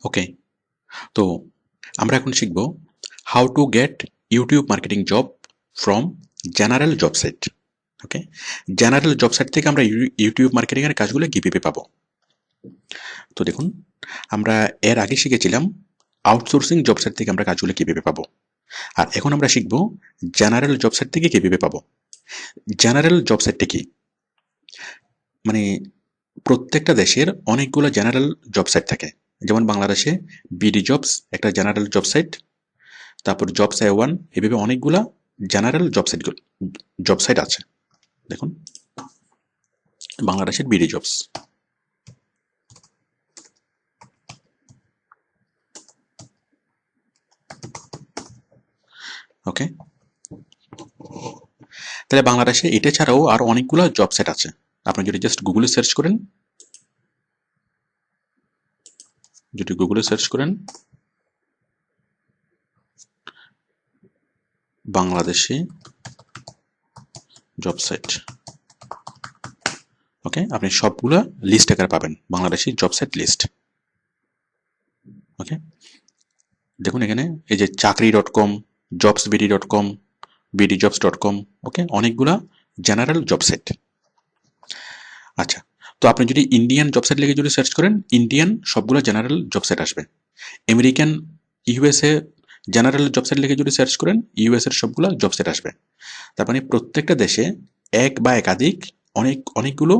ওকে, তো আমরা এখন শিখব how to get YouTube marketing job from general job site. Okay, general job site থেকে আমরা ইউটিউব মার্কেটিং এর কাজগুলো কিভাবে পাবো। তো দেখুন, আমরা এর আগে শিখেছিলাম আউটসোর্সিং জব সাইট থেকে আমরা কাজগুলো কিভাবে পাবো, আর এখন আমরা শিখব জেনারেল জব সাইট থেকে কিভাবে পাবো। জেনারেল জব সাইটটা কি, মানে প্রত্যেকটা দেশের অনেকগুলো জেনারেল জব সাইট থাকে। যেমন বাংলাদেশে বিডি জবস একটা জেনারেল জব সাইট, তারপর জবস A1, এভাবে অনেকগুলা জেনারেল জব সাইট আছে। দেখুন, বাংলাদেশের বিডি জবস। ওকে, তাহলে বাংলাদেশে এটা ছাড়াও আর অনেকগুলো জব সাইট আছে। আপনি যদি জাস্ট গুগলে সার্চ করেন, বাংলাদেশে জব সাইট, ওকে, আপনি সবগুলা লিস্ট আকারে পাবেন, বাংলাদেশি জব সাইট লিস্ট। ওকে, দেখুন এখানে এই যে চাকরি.com, jobsbd.com, bdjobs.com, ওকে, অনেকগুলা জেনারেল জব সাইট। আচ্ছা, তো আপনি যদি ইন্ডিয়ান জব সাইট লিখে যদি সার্চ করেন, ইন্ডিয়ান সবগুলো জেনারেল জব সাইট আসবে। American, USA general job site লিখে যদি সার্চ করেন, ইউএস এর সবগুলো জব সাইট আসবে। তার মানে প্রত্যেকটা দেশে এক বা একাধিক অনেকগুলো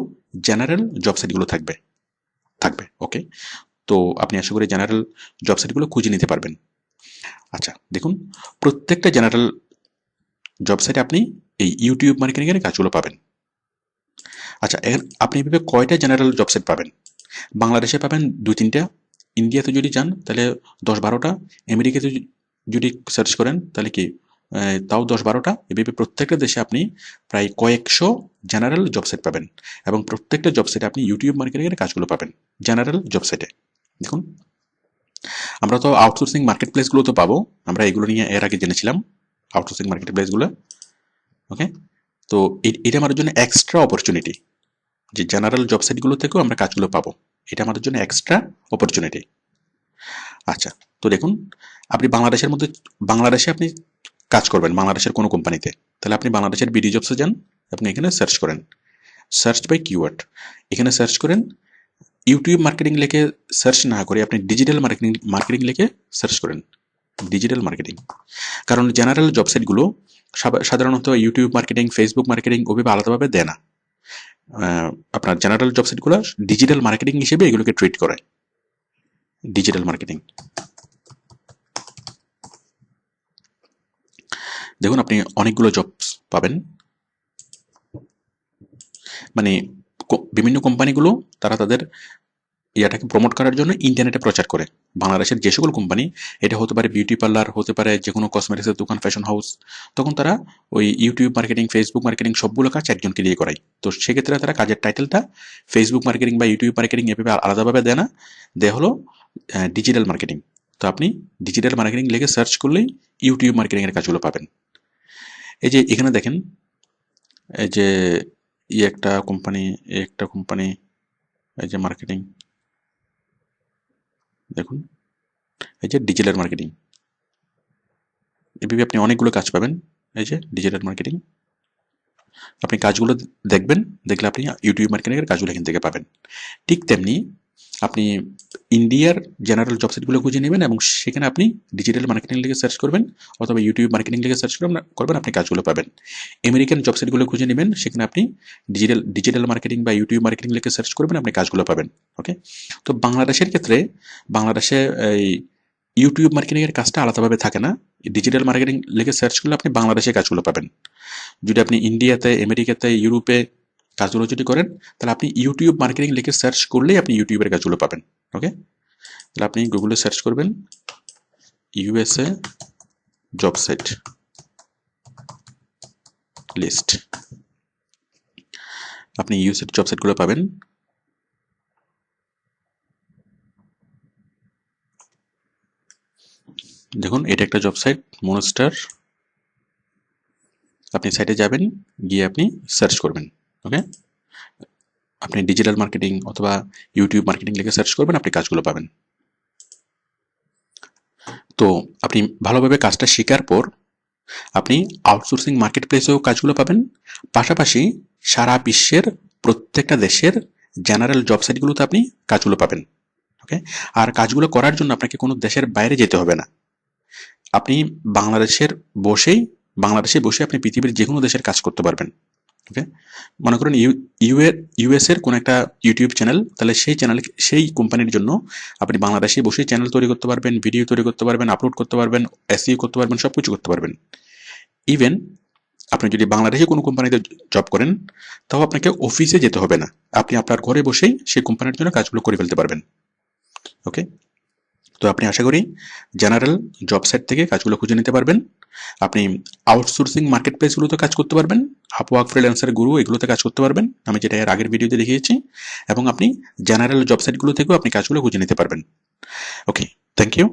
জেনারেল জব সাইটগুলো থাকবে। ওকে, তো আপনি আশা করি জেনারেল জব সাইটগুলো খুঁজে নিতে পারবেন। আচ্ছা, দেখুন, প্রত্যেকটা জেনারেল জব সাইটে আপনি এই ইউটিউব মার্কেটিং এর কাজগুলো পাবেন। আচ্ছা, আপনি এভাবে কয়টা জেনারেল জব সাইট পাবেন? বাংলাদেশে পাবেন 2-3টা, ইন্ডিয়াতে যদি যান তাহলে 10-12টা, আমেরিকাতে যদি সার্চ করেন তাহলে কি তাও 10-12টা। এভাবে প্রত্যেকটা দেশে আপনি প্রায় কয়েকশো জেনারেল জব সাইট পাবেন, এবং প্রত্যেকটা জব সাইটে আপনি ইউটিউব মার্কেটিং এর কাজগুলো পাবেন জেনারেল জব সাইটে। দেখুন, আমরা তো আউটসোর্সিং মার্কেট প্লেসগুলো তো পাবো, আমরা এগুলো নিয়ে এর আগে জেনেছিলাম আউটসোর্সিং মার্কেট প্লেসগুলো। ওকে, তো এটা আমাদের জন্য এক্সট্রা অপরচুনিটি, যে জেনারেল জব সাইটগুলো থেকেও আমরা কাজগুলো পাবো, এটা আমাদের জন্য এক্সট্রা অপরচুনিটি। আচ্ছা, তো দেখুন, আপনি বাংলাদেশে আপনি কাজ করবেন বাংলাদেশের কোনো কোম্পানিতে, তাহলে আপনি বাংলাদেশের বিডি জবসে যান, আপনি এখানে সার্চ করেন, সার্চ বাই কিওয়ার্ড, এখানে সার্চ করেন। ইউটিউব মার্কেটিং লিখে সার্চ না করে আপনি ডিজিটাল মার্কেটিং লিখে সার্চ করেন, ডিজিটাল মার্কেটিং। কারণ জেনারেল জব সাইটগুলো সাধারণত ইউটিউব মার্কেটিং, ফেসবুক মার্কেটিং ওভাবে আলাদাভাবে দেয় না। আপনার জেনারেল জব সাইটগুলো ডিজিটাল মার্কেটিং হিসেবে এগুলোকে ট্রিট করে, ডিজিটাল মার্কেটিং। দেখুন, আপনি অনেকগুলো জবস পাবেন, মানে বিভিন্ন কোম্পানিগুলো তারা তাদের ইয়াটাকে প্রমোট করার জন্য ইন্টারনেটে প্রচার করে। বাংলাদেশের যে সকল কোম্পানি, এটা হতে পারে বিউটি পার্লার, হতে পারে যে কোনো কসমেটিক্সের দোকান, ফ্যাশন হাউস, তখন তারা ওই ইউটিউব মার্কেটিং, ফেসবুক মার্কেটিং সবগুলো কাজ একজনকে দিয়ে করায়। তো সেক্ষেত্রে তারা কাজের টাইটেলটা ফেসবুক মার্কেটিং বা ইউটিউব মার্কেটিং এভাবে আলাদাভাবে দেয় না, দেয় হলো ডিজিটাল মার্কেটিং। তো আপনি ডিজিটাল মার্কেটিং লিখে সার্চ করলেই ইউটিউব মার্কেটিং এর কাজগুলো পাবেন। এই যে এখানে দেখেন, এই যে একটা কোম্পানি, এই যে মার্কেটিং, দেখুন, এই যে ডিজিটাল মার্কেটিং, এভাবে আপনি অনেকগুলো কাজ পাবেন। এই যে ডিজিটাল মার্কেটিং, আপনি কাজগুলো দেখবেন, দেখলে আপনি ইউটিউব মার্কেটিং এর কাজগুলো এখান থেকে পাবেন। ঠিক তেমনি আপনি ইন্ডিয়ার জেনারেল জব সাইটগুলো খুঁজে নেবেন, এবং সেখানে আপনি ডিজিটাল মার্কেটিং লিখে সার্চ করবেন, অথবা ইউটিউব মার্কেটিং লিখে সার্চ করবেন, আপনি কাজগুলো পাবেন। আমেরিকান জব সাইটগুলো খুঁজে নেবেন, সেখানে আপনি ডিজিটাল মার্কেটিং বা ইউটিউব মার্কেটিং লিখে সার্চ করবেন, আপনি কাজগুলো পাবেন। ওকে, তো বাংলাদেশের ক্ষেত্রে, বাংলাদেশে এই ইউটিউব মার্কেটিং এর কাজটা আলাদাভাবে থাকে না, ডিজিটাল মার্কেটিং লিখে সার্চ করলে আপনি বাংলাদেশে কাজগুলো পাবেন। যদি আপনি ইন্ডিয়াতে, আমেরিকাতে, ইউরোপে কাজগুলো যদি করেন, তাহলে আপনি ইউটিউব মার্কেটিং লিখে সার্চ করলেই আপনি ইউটিউবের কাজগুলো পাবেন। ওকে, তাহলে আপনি গুগলে সার্চ করবেন ইউএসএ জব সাইট লিস্ট, আপনি ইউএসএ জব সাইটগুলো পাবেন। দেখুন, এটা একটা জব সাইট, মনস্টার। আপনি সাইটে যাবেন, গিয়ে আপনি সার্চ করবেন। ওকে, আপনি ডিজিটাল মার্কেটিং অথবা ইউটিউব মার্কেটিং লিখে সার্চ করবেন, আপনি কাজগুলো পাবেন। তো আপনি ভালোভাবে কাজটা শেখার পর আপনি আউটসোর্সিং মার্কেট প্লেসেও কাজগুলো পাবেন, পাশাপাশি সারা বিশ্বের প্রত্যেকটা দেশের জেনারেল জব সাইটগুলোতে আপনি কাজগুলো পাবেন। ওকে, আর কাজগুলো করার জন্য আপনাকে কোনো দেশের বাইরে যেতে হবে না। আপনি বাংলাদেশের বসেই বাংলাদেশে বসে আপনি পৃথিবীর যে কোনো দেশের কাজ করতে পারবেন। ওকে, মনে করেন ইউএস এর কোন একটা ইউটিউব চ্যানেল, তাহলে সেই চ্যানেল সেই কোম্পানির জন্য আপনি বাংলাদেশে বসে চ্যানেল তৈরি করতে পারবেন, ভিডিও তৈরি করতে পারবেন, আপলোড করতে পারবেন, এসইও করতে পারবেন, সবকিছু করতে পারবেন। ইভেন আপনি যদি বাংলাদেশে কোনো কোম্পানিতে জব করেন, তাও আপনাকে অফিসে যেতে হবে না, আপনি আপনার ঘরে বসেই সেই কোম্পানির জন্য কাজগুলো করে ফেলতে পারবেন। ওকে, তো আপনি আশা করি জেনারেল জব সাইট থেকে কাজগুলো খুঁজে নিতে পারবেন। আপনি আউটসোর্সিং মার্কেট প্লেসগুলোতে কাজ করতে পারবেন, আপওয়ার্ক, ফ্রিল্যান্সার, গুরু, এগুলোতে কাজ করতে পারবেন, আমি যেটা এর আগের ভিডিওতে দেখিয়েছি। এবং আপনি জেনারেল জব সাইটগুলো থেকেও আপনি কাজগুলো খুঁজে নিতে পারবেন। ওকে, থ্যাংক ইউ।